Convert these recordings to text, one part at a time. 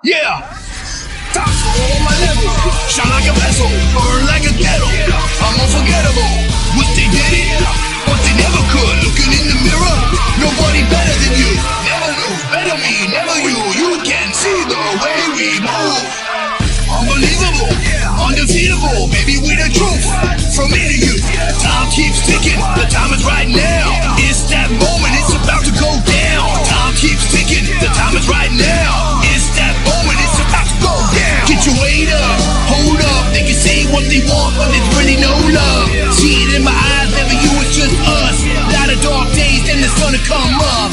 Yeah. Top on my level. Shine like a vessel. Burn like a kettle. I'm unforgettable. What they did, but they never could. Looking in the mirror, nobody better than you. Never lose, better me, never you. You can see the way we move. Unbelievable, undefeatable. Baby, we the truth. From me to you. Time keeps ticking. The time is right now. It's that moment. It's about to go down. Time keeps ticking. The time is right now. It's that moment. It's about to go down. Get your weight up. Hold up. They can say what they want, but there's really no love. See it in my eyes. Never you. It's just us. Lot of dark days, then the sun will come up.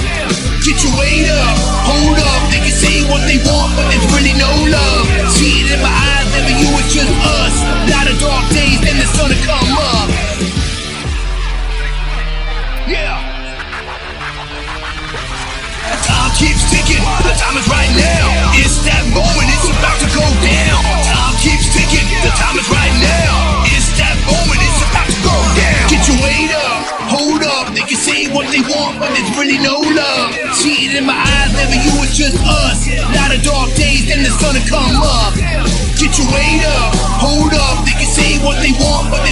Get your weight up. Hold up. They can say what they want, but there's really no love. See it in my eyes. Never you. It's just us. Lot of dark days, then the sun will come up. Yeah. Time keeps ticking. The time is right now. It's that moment. It's about to go down. Time keeps ticking. The time is right now. It's that moment. It's about to go down. Get your weight up. Hold up. They can say what they want, but there's really no love. See it in my eyes. Never you. It's just us. Lot of dark days, then the sun will come up. Get your weight up. Hold up. They can say what they want, but